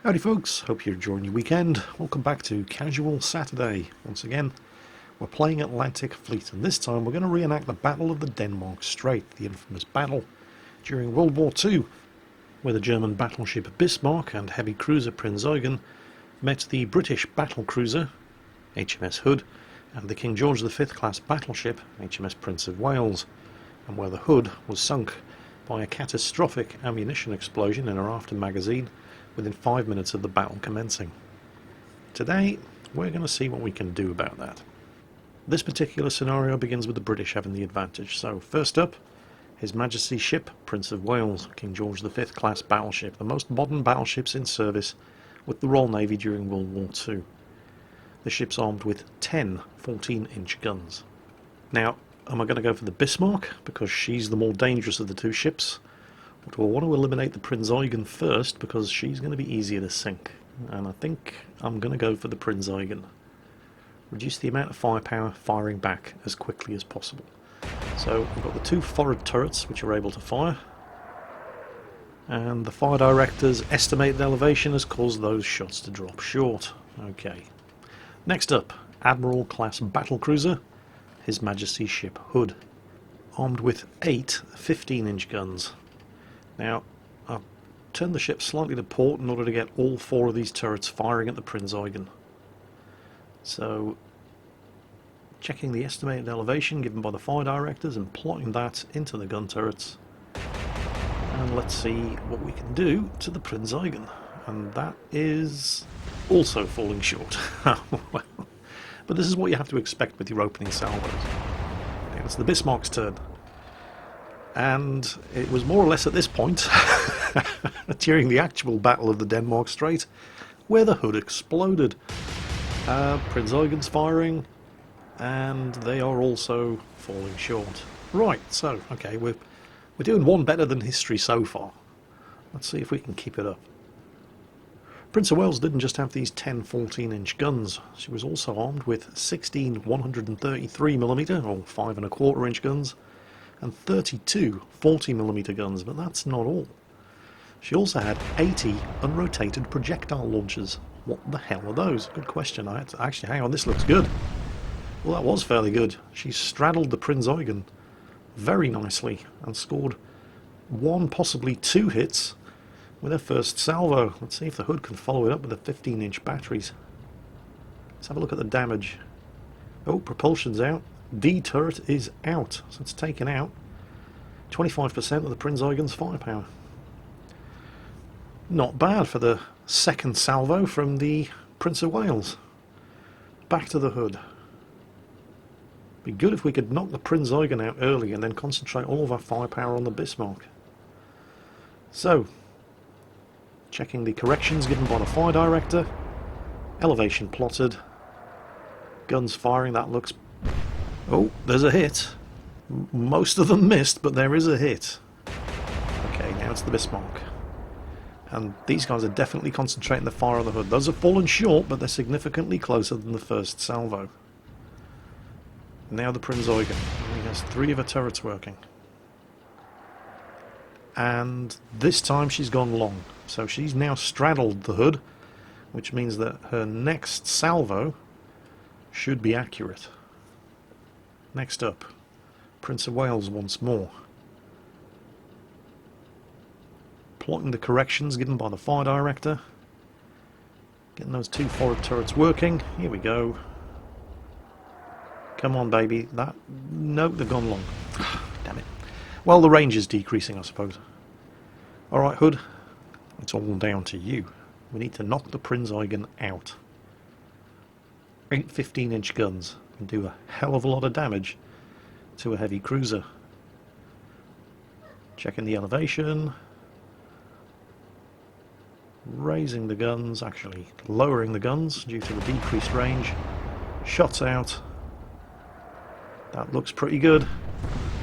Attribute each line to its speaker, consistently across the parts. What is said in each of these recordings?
Speaker 1: Howdy folks, hope you're enjoying your weekend. Welcome back to Casual Saturday. Once again, we're playing Atlantic Fleet, and this time we're going to reenact the Battle of the Denmark Strait, the infamous battle during World War II, where the German Battleship Bismarck and heavy cruiser Prinz Eugen met the British battle cruiser HMS Hood and the King George V class battleship HMS Prince of Wales, and where the Hood was sunk by a catastrophic ammunition explosion in her after magazine within 5 minutes of the battle commencing. Today, we're going to see what we can do about that. This particular scenario begins with the British having the advantage. So, first up, His Majesty's ship, Prince of Wales, King George V class battleship, the most modern battleships in service with the Royal Navy during World War II. The ship's armed with 10 14-inch guns. Now, am I going to go for the Bismarck, because she's the more dangerous of the two ships? Or do I want to eliminate the Prinz Eugen first, because she's going to be easier to sink? And I think I'm going to go for the Prinz Eugen. Reduce the amount of firepower firing back as quickly as possible. So we've got the two forward turrets which are able to fire, and the fire director's estimated elevation has caused those shots to drop short. Okay. Next up, Admiral class battlecruiser, His Majesty's ship Hood, armed with 8 15-inch guns. Now, I've turned the ship slightly to port in order to get all 4 of these turrets firing at the Prinz Eugen. So, checking the estimated elevation given by the fire directors and plotting that into the gun turrets. And let's see what we can do to the Prinz Eugen. And that is also falling short. Well, but this is what you have to expect with your opening salvos. Now it's the Bismarck's turn. And it was more or less at this point, during the actual Battle of the Denmark Strait, where the Hood exploded. Prinz Eugen's firing, and they are also falling short. Right, so, okay, we're doing one better than history so far. Let's see if we can keep it up. Prince of Wales didn't just have these 10 14-inch guns, she was also armed with 16 133mm or 5 1/4-inch guns, and 32 40mm guns, but that's not all. She also had 80 unrotated projectile launchers. What the hell are those? Good question. I had to actually, hang on, this looks good. Well, that was fairly good. She straddled the Prinz Eugen very nicely and scored 1, possibly 2 hits with her first salvo. Let's see if the Hood can follow it up with the 15-inch batteries. Let's have a look at the damage. Oh, propulsion's out. D turret is out, so it's taken out 25% of the Prinz Eugen's firepower. Not bad for the second salvo from the Prince of Wales. Back to the Hood. Be good if we could knock the Prinz Eugen out early and then concentrate all of our firepower on the Bismarck. So, checking the corrections given by the fire director. Elevation plotted. Guns firing, that looks... Oh, there's a hit. Most of them missed, but there is a hit. Okay, now it's the Bismarck. And these guys are definitely concentrating the fire on the Hood. Those have fallen short, but they're significantly closer than the first salvo. Now the Prinz Eugen. He has 3 of her turrets working. And this time she's gone long. So she's now straddled the Hood, which means that her next salvo should be accurate. Next up, Prince of Wales once more. Plotting the corrections given by the fire director. Getting those 2 forward turrets working. Here we go. Come on, baby. That... No, they've gone long. Damn it. Well, the range is decreasing, I suppose. Alright, Hood. It's all down to you. We need to knock the Prinz Eugen out. 8 15-inch guns can do a hell of a lot of damage to a heavy cruiser. Checking the elevation. Raising the guns, actually lowering the guns due to the decreased range. Shots out. That looks pretty good.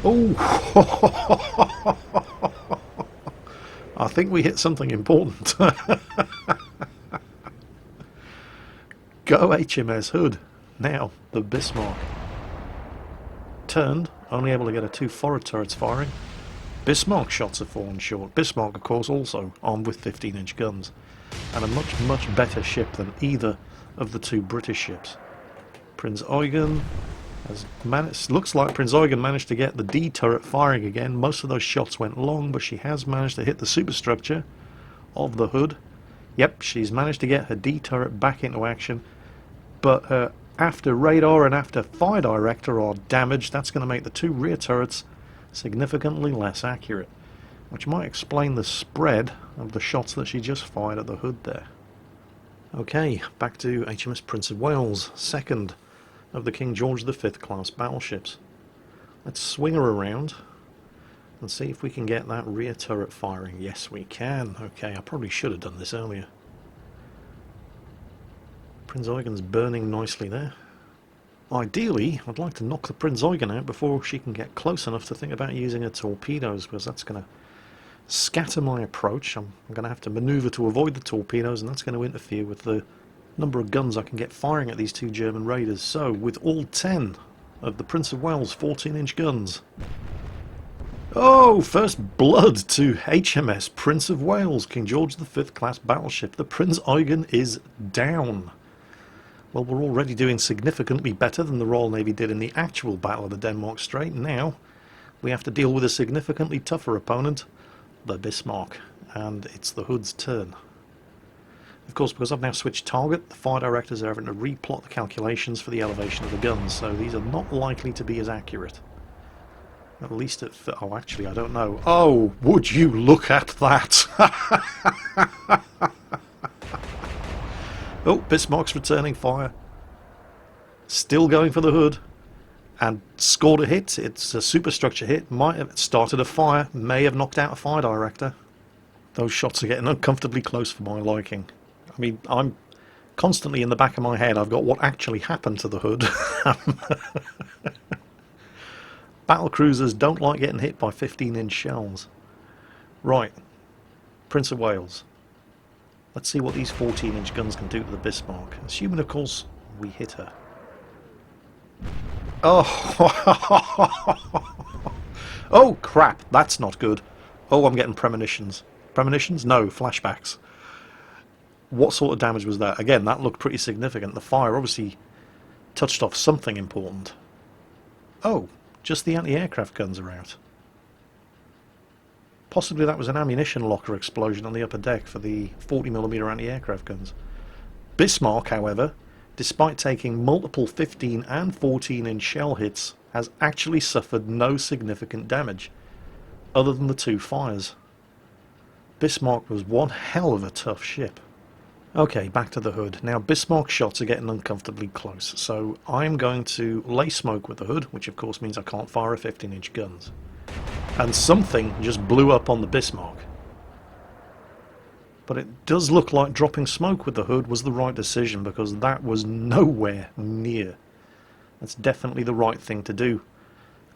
Speaker 1: Oh! I think we hit something important. Go HMS Hood. Now, the Bismarck. Turned, only able to get her 2 forward turrets firing. Bismarck shots have fallen short. Bismarck, of course, also armed with 15-inch guns, and a much, much better ship than either of the two British ships. Prinz Eugen has managed. Looks like Prinz Eugen managed to get the D turret firing again. Most of those shots went long, but she has managed to hit the superstructure of the Hood. Yep, she's managed to get her D turret back into action, but her after radar and after fire director are damaged. That's going to make the two rear turrets significantly less accurate, which might explain the spread of the shots that she just fired at the Hood there. Okay, back to HMS Prince of Wales, second of the King George V class battleships. Let's swing her around and see if we can get that rear turret firing. Yes, we can. Okay, I probably should have done this earlier. Prinz Eugen's burning nicely there. Ideally, I'd like to knock the Prinz Eugen out before she can get close enough to think about using her torpedoes, because that's going to scatter my approach. I'm going to have to maneuver to avoid the torpedoes, and that's going to interfere with the number of guns I can get firing at these two German raiders. So, with all 10 of the Prince of Wales 14-inch guns. Oh, first blood to HMS Prince of Wales, King George V class battleship. The Prinz Eugen is down. Well, we're already doing significantly better than the Royal Navy did in the actual Battle of the Denmark Strait. Now, we have to deal with a significantly tougher opponent, the Bismarck, and it's the Hood's turn. Of course, because I've now switched target, the fire directors are having to replot the calculations for the elevation of the guns, so these are not likely to be as accurate. At least at... oh, actually, I don't know. Oh, would you look at that! Oh, Bismarck's returning fire. Still going for the Hood. And scored a hit. It's a superstructure hit. Might have started a fire. May have knocked out a fire director. Those shots are getting uncomfortably close for my liking. I mean, I'm constantly in the back of my head. I've got what actually happened to the Hood. Battlecruisers don't like getting hit by 15-inch shells. Right. Prince of Wales. Let's see what these 14-inch guns can do to the Bismarck. Assuming, of course, we hit her. Oh! Oh, crap. That's not good. Oh, I'm getting premonitions. Premonitions? No, flashbacks. What sort of damage was that? Again, that looked pretty significant. The fire obviously touched off something important. Oh, just the anti-aircraft guns are out. Possibly that was an ammunition locker explosion on the upper deck for the 40mm anti-aircraft guns. Bismarck, however, despite taking multiple 15 and 14-inch shell hits, has actually suffered no significant damage, other than the two fires. Bismarck was one hell of a tough ship. Okay, back to the Hood. Now, Bismarck shots are getting uncomfortably close, so I'm going to lay smoke with the Hood, which of course means I can't fire a 15-inch guns. And something just blew up on the Bismarck. But it does look like dropping smoke with the Hood was the right decision, because that was nowhere near. That's definitely the right thing to do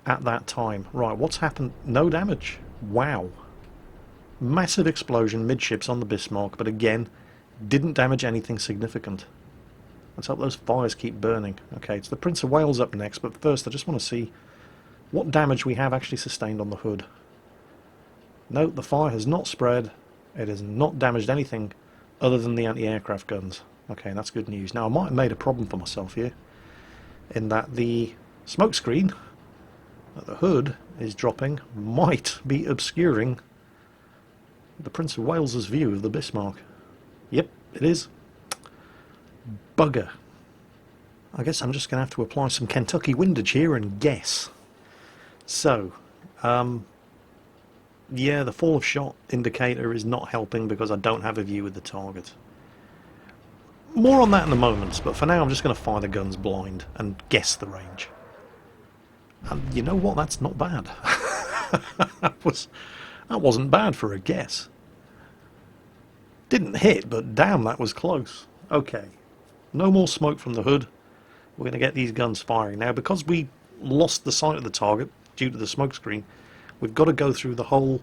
Speaker 1: at that time. Right, what's happened? No damage. Wow. Massive explosion midships on the Bismarck, but again, didn't damage anything significant. Let's hope those fires keep burning. Okay, it's the Prince of Wales up next, but first I just want to see what damage we have actually sustained on the Hood. No, the fire has not spread. It has not damaged anything other than the anti-aircraft guns. Okay, that's good news. Now, I might have made a problem for myself here, in that the smoke screen that the Hood is dropping might be obscuring the Prince of Wales's view of the Bismarck. Yep, it is. Bugger. I guess I'm just going to have to apply some Kentucky windage here and guess. So, yeah, the fall of shot indicator is not helping because I don't have a view of the target. More on that in a moment, but for now I'm just going to fire the guns blind and guess the range. And you know what? That's not bad. that wasn't bad for a guess. Didn't hit, but damn, that was close. Okay, no more smoke from the Hood. We're going to get these guns firing. Now, because we lost the sight of the target due to the smoke screen, we've got to go through the whole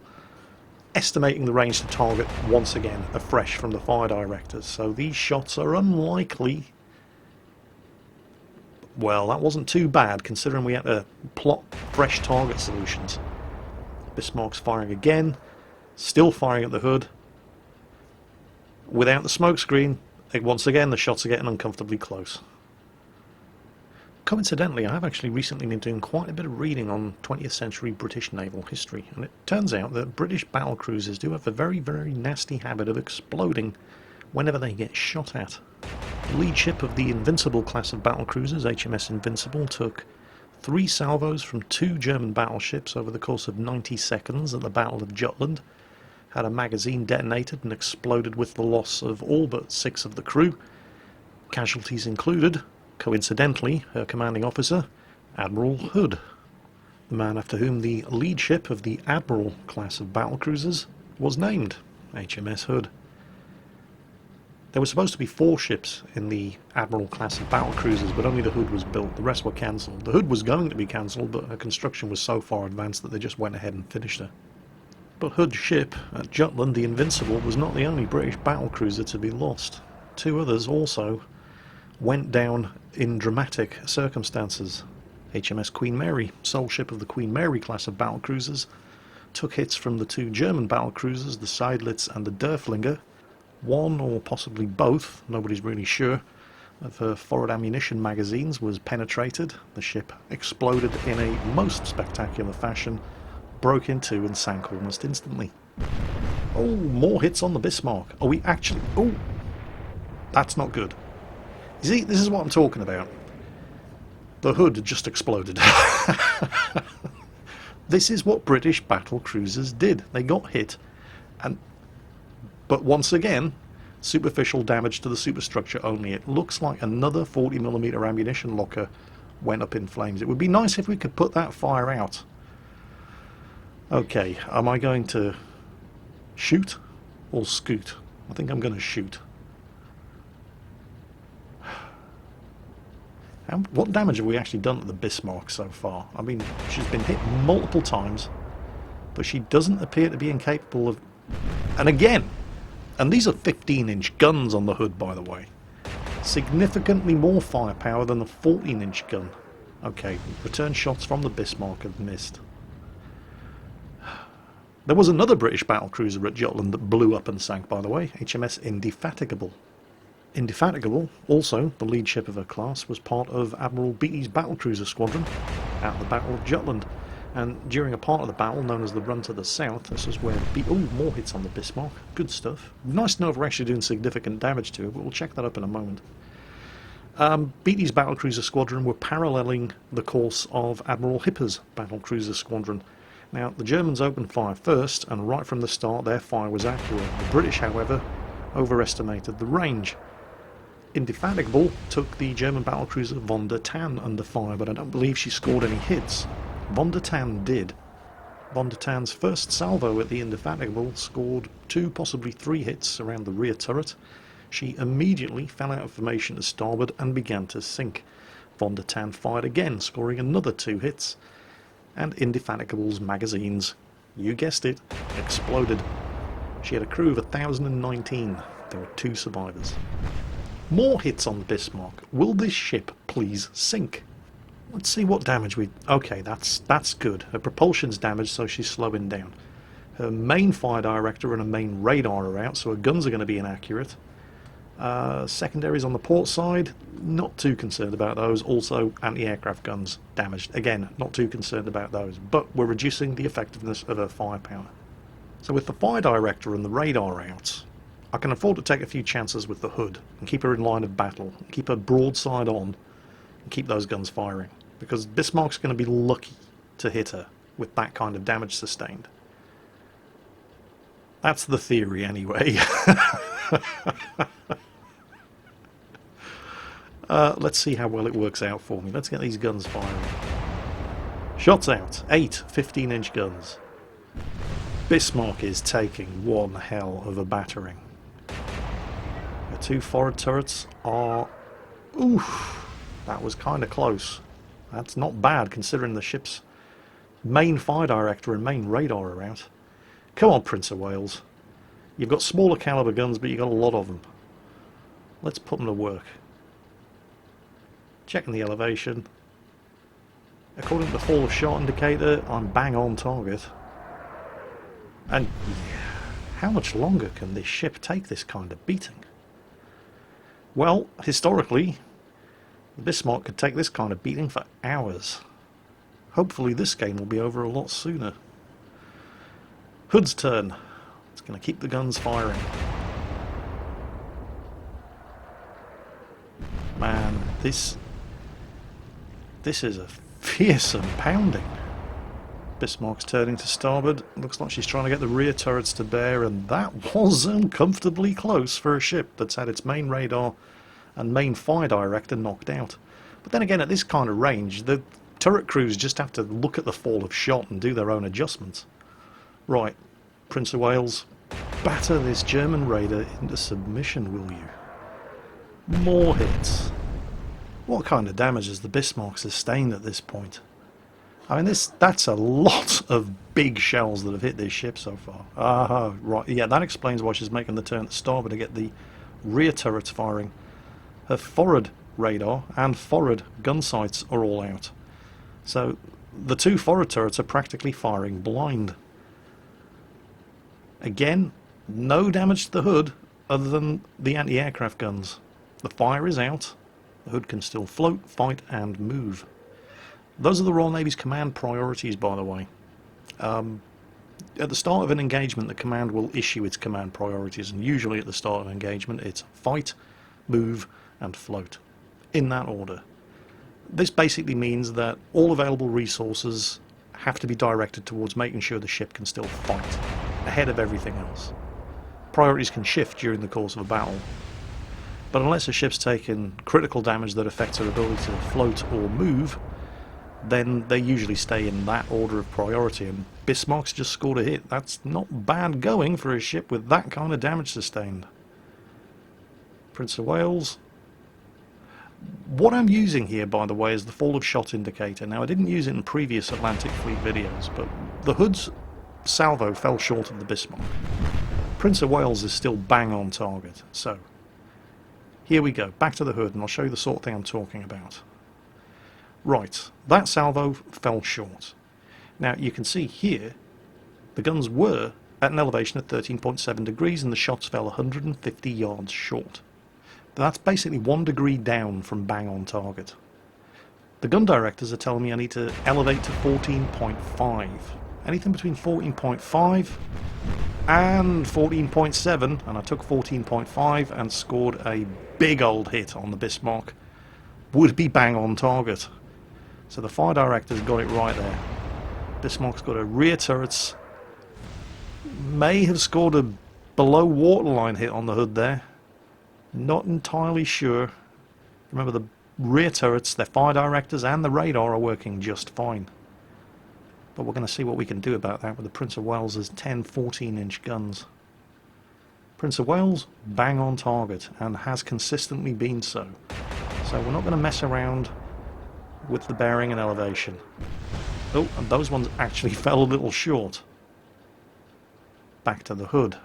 Speaker 1: estimating the range to target once again, afresh from the fire directors. So these shots are unlikely. Well, that wasn't too bad, considering we had to plot fresh target solutions. Bismarck's firing again, still firing at the hood. Without the smoke screen, once again the shots are getting uncomfortably close. Coincidentally, I have actually recently been doing quite a bit of reading on 20th century British naval history, and it turns out that British battle cruisers do have a very, very nasty habit of exploding whenever they get shot at. The lead ship of the Invincible class of battle cruisers, HMS Invincible, took 3 salvos from 2 German battleships over the course of 90 seconds at the Battle of Jutland, had a magazine detonated and exploded with the loss of all but 6 of the crew. Casualties included, coincidentally, her commanding officer, Admiral Hood, the man after whom the lead ship of the Admiral class of battlecruisers was named, HMS Hood. There were supposed to be 4 ships in the Admiral class of battlecruisers, but only the Hood was built. The rest were cancelled. The Hood was going to be cancelled, but her construction was so far advanced that they just went ahead and finished her. But Hood's ship at Jutland, the Invincible, was not the only British battlecruiser to be lost. 2 others also went down in dramatic circumstances. HMS Queen Mary, sole ship of the Queen Mary class of battlecruisers, took hits from the 2 German battlecruisers, the Seydlitz and the Derfflinger. One, or possibly both, nobody's really sure, of her forward ammunition magazines was penetrated. The ship exploded in a most spectacular fashion, broke in 2 and sank almost instantly. Oh, more hits on the Bismarck. Are we actually... Oh, that's not good. You see, this is what I'm talking about. The Hood had just exploded. This is what British battle cruisers did. They got hit, but once again, superficial damage to the superstructure only. It looks like another 40mm ammunition locker went up in flames. It would be nice if we could put that fire out. Okay, am I going to shoot or scoot? I think I'm going to shoot. What damage have we actually done to the Bismarck so far? I mean, she's been hit multiple times, but she doesn't appear to be incapable of... And again, and these are 15-inch guns on the Hood, by the way. Significantly more firepower than the 14-inch gun. Okay, return shots from the Bismarck have missed. There was another British battlecruiser at Jutland that blew up and sank, by the way, HMS Indefatigable. Indefatigable, also the lead ship of her class, was part of Admiral Beatty's battlecruiser squadron at the Battle of Jutland, and during a part of the battle known as the Run to the South, this is where oh, more hits on the Bismarck, good stuff. Nice to know if we're actually doing significant damage to it, but we'll check that up in a moment. Beatty's battlecruiser squadron were paralleling the course of Admiral Hipper's battlecruiser squadron. Now, the Germans opened fire first, and right from the start their fire was accurate. The British, however, overestimated the range. Indefatigable took the German battlecruiser Von der Tann under fire, but I don't believe she scored any hits. Von der Tann did. Von der Tann's first salvo at the Indefatigable scored 2, possibly 3 hits around the rear turret. She immediately fell out of formation to starboard and began to sink. Von der Tann fired again, scoring another 2 hits, and Indefatigable's magazines, you guessed it, exploded. She had a crew of 1,019. There were 2 survivors. More hits on the Bismarck. Will this ship please sink? Let's see what damage we... Okay, that's good. Her propulsion's damaged, so she's slowing down. Her main fire director and her main radar are out, so her guns are going to be inaccurate. Secondaries on the port side, not too concerned about those. Also, anti-aircraft guns damaged. Again, not too concerned about those. But we're reducing the effectiveness of her firepower. So with the fire director and the radar out, I can afford to take a few chances with the Hood and keep her in line of battle, keep her broadside on, and keep those guns firing. Because Bismarck's going to be lucky to hit her with that kind of damage sustained. That's the theory, anyway. Let's see how well it works out for me. Let's get these guns firing. Shots out. 8 15-inch guns. Bismarck is taking one hell of a battering. The 2 forward turrets are... Oof! That was kind of close. That's not bad considering the ship's main fire director and main radar are out. Come on, Prince of Wales. You've got smaller caliber guns, but you've got a lot of them. Let's put them to work. Checking the elevation. According to the fall of shot indicator, I'm bang on target. And how much longer can this ship take this kind of beating? Well, historically, the Bismarck could take this kind of beating for hours. Hopefully this game will be over a lot sooner. Hood's turn. It's going to keep the guns firing. Man, this is a fearsome pounding. Bismarck's turning to starboard. Looks like she's trying to get the rear turrets to bear, and that was uncomfortably close for a ship that's had its main radar and main fire director knocked out. But then again, at this kind of range, the turret crews just have to look at the fall of shot and do their own adjustments. Right, Prince of Wales, batter this German raider into submission, will you? More hits. What kind of damage has the Bismarck sustained at this point? I mean, that's a lot of big shells that have hit this ship so far. Right, yeah, that explains why she's making the turn to starboard to get the rear turrets firing. Her forward radar and forward gun sights are all out. So the two forward turrets are practically firing blind. Again, no damage to the hood other than the anti-aircraft guns. The fire is out. The hood can still float, fight and move. Those are the Royal Navy's command priorities, by the way. At the start of an engagement, the command will issue its command priorities, and usually at the start of an engagement it's fight, move and float, in that order. This basically means that all available resources have to be directed towards making sure the ship can still fight, ahead of everything else. Priorities can shift during the course of a battle, but unless a ship's taken critical damage that affects her ability to float or move, then they usually stay in that order of priority, and Bismarck's just scored a hit. That's not bad going for a ship with that kind of damage sustained. Prince of Wales. What I'm using here, by the way, is the fall of shot indicator. Now, I didn't use it in previous Atlantic Fleet videos, but the Hood's salvo fell short of the Bismarck. Prince of Wales is still bang on target. So, here we go. Back to the Hood, and I'll show you the sort of thing I'm talking about. Right, that salvo fell short. Now, you can see here, the guns were at an elevation of 13.7 degrees, and the shots fell 150 yards short. That's basically 1 degree down from bang on target. The gun directors are telling me I need to elevate to 14.5. Anything between 14.5 and 14.7, and I took 14.5 and scored a big old hit on the Bismarck, would be bang on target. So the fire director's got it right there. Bismarck's got her rear turrets. May have scored a below waterline hit on the Hood there. Not entirely sure. Remember, the rear turrets, their fire directors and the radar are working just fine. But we're going to see what we can do about that with the Prince of Wales' 10 14-inch guns. Prince of Wales, bang on target, and has consistently been so. So we're not going to mess around with the bearing and elevation. Oh, and those ones actually fell a little short. Back to the Hood.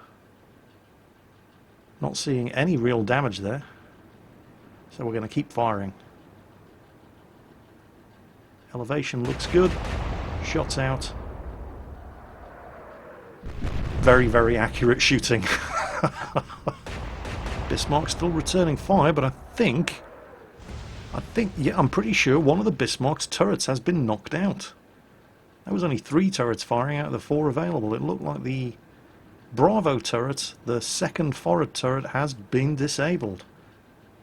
Speaker 1: Not seeing any real damage there. So we're going to keep firing. Elevation looks good. Shots out. Very, very accurate shooting. Bismarck still returning fire, but I think, yeah, I'm pretty sure one of the Bismarck's turrets has been knocked out. There was only 3 turrets firing out of the 4 available. It looked like the Bravo turret, the second forward turret, has been disabled.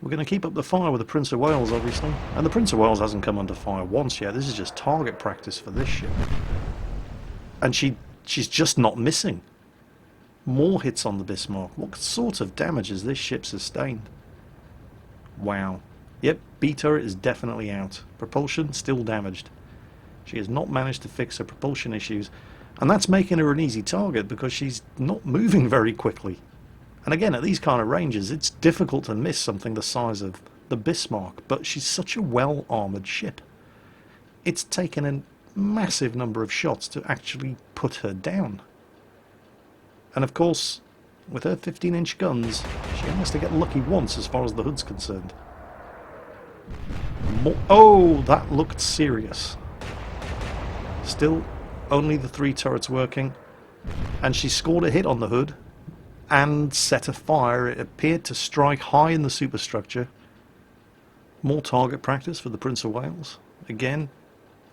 Speaker 1: We're going to keep up the fire with the Prince of Wales, obviously. And the Prince of Wales hasn't come under fire once yet. This is just target practice for this ship. And she's just not missing. More hits on the Bismarck. What sort of damage has this ship sustained? Wow. Yep, B turret is definitely out. Propulsion still damaged. She has not managed to fix her propulsion issues. And that's making her an easy target because she's not moving very quickly. And again, at these kind of ranges, it's difficult to miss something the size of the Bismarck, but she's such a well-armoured ship. It's taken a massive number of shots to actually put her down. And of course, with her 15-inch guns, she only has to get lucky once as far as the Hood's concerned. Oh, that looked serious. Still, only the 3 turrets working. and she scored a hit on the Hood and set a fire. It appeared to strike high in the superstructure. More target practice for the Prince of Wales. Again,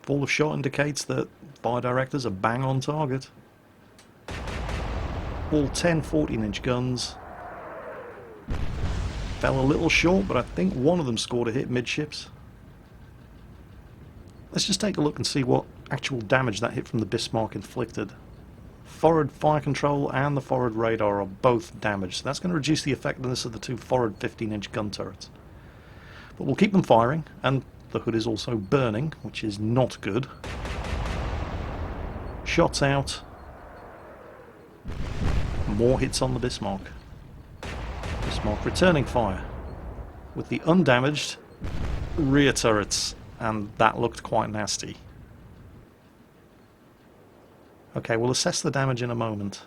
Speaker 1: fall of shot indicates that fire directors are bang on target. All 10 14-inch guns. Fell a little short, but I think one of them scored a hit midships. Let's just take a look and see what actual damage that hit from the Bismarck inflicted. Forward fire control and the forward radar are both damaged, so that's going to reduce the effectiveness of the two forward 15-inch gun turrets. But we'll keep them firing, and the Hood is also burning, which is not good. Shots out. More hits on the Bismarck. Bismarck returning fire with the undamaged rear turrets, and that looked quite nasty. Okay, we'll assess the damage in a moment.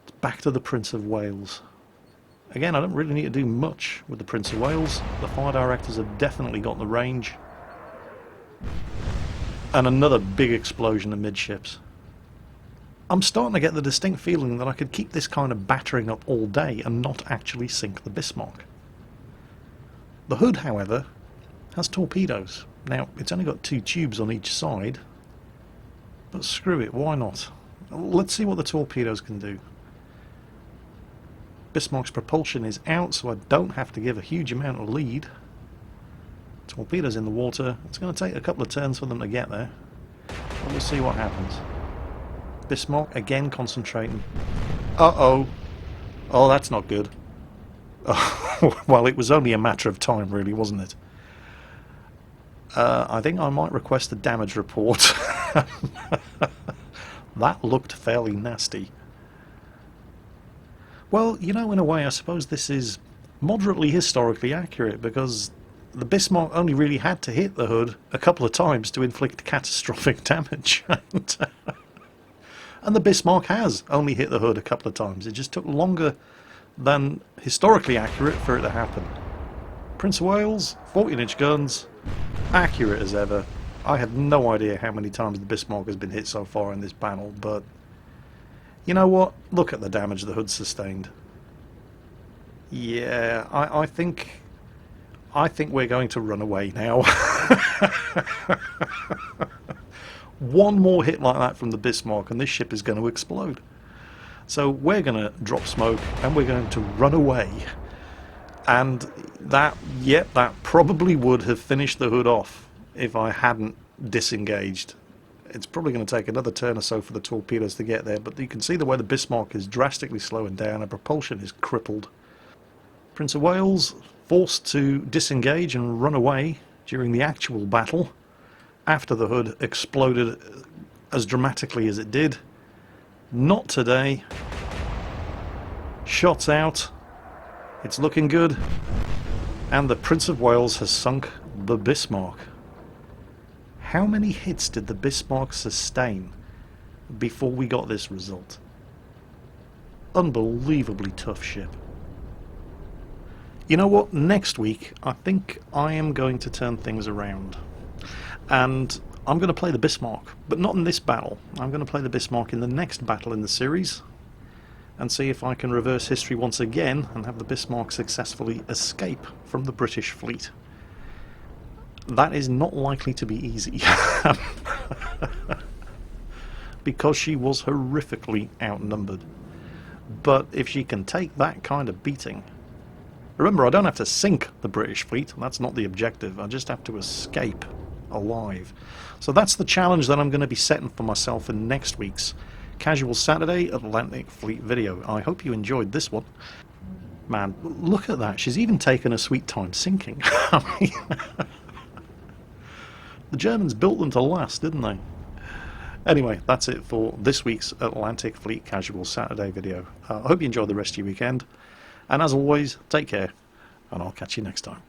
Speaker 1: It's back to the Prince of Wales. Again, I don't really need to do much with the Prince of Wales. The fire directors have definitely got the range. And another big explosion amidships. I'm starting to get the distinct feeling that I could keep this kind of battering up all day and not actually sink the Bismarck. The Hood, however, has torpedoes. Now, it's only got 2 tubes on each side, but screw it, why not? Let's see what the torpedoes can do. Bismarck's propulsion is out, so I don't have to give a huge amount of lead. Torpedoes in the water. It's going to take a couple of turns for them to get there, but we'll see what happens. Bismarck again concentrating. Uh-oh. Oh, that's not good. Well, it was only a matter of time, really, wasn't it? I think I might request a damage report. That looked fairly nasty. Well, you know, in a way, I suppose this is moderately historically accurate, because the Bismarck only really had to hit the Hood a couple of times to inflict catastrophic damage. And the Bismarck has only hit the Hood a couple of times. It just took longer than historically accurate for it to happen. Prince of Wales, 14-inch guns, accurate as ever. I have no idea how many times the Bismarck has been hit so far in this battle, but you know what? Look at the damage the Hood sustained. Yeah, I think we're going to run away now. One more hit like that from the Bismarck and this ship is going to explode. So we're going to drop smoke and we're going to run away. And that probably would have finished the Hood off if I hadn't disengaged. It's probably going to take another turn or so for the torpedoes to get there, but you can see the way the Bismarck is drastically slowing down and propulsion is crippled. Prince of Wales forced to disengage and run away during the actual battle after the Hood exploded as dramatically as it did. Not today. Shots out. It's looking good. And the Prince of Wales has sunk the Bismarck. How many hits did the Bismarck sustain before we got this result? Unbelievably tough ship. You know what? Next week, I think I am going to turn things around. And I'm going to play the Bismarck, but not in this battle. I'm going to play the Bismarck in the next battle in the series and see if I can reverse history once again and have the Bismarck successfully escape from the British fleet. That is not likely to be easy. Because she was horrifically outnumbered. But if she can take that kind of beating... Remember, I don't have to sink the British fleet. That's not the objective. I just have to escape alive. So that's the challenge that I'm going to be setting for myself in next week's Casual Saturday Atlantic Fleet video. I hope you enjoyed this one. Man, look at that. She's even taken a sweet time sinking. The Germans built them to last, didn't they? Anyway, that's it for this week's Atlantic Fleet Casual Saturday video. I hope you enjoyed the rest of your weekend. And as always, take care, and I'll catch you next time.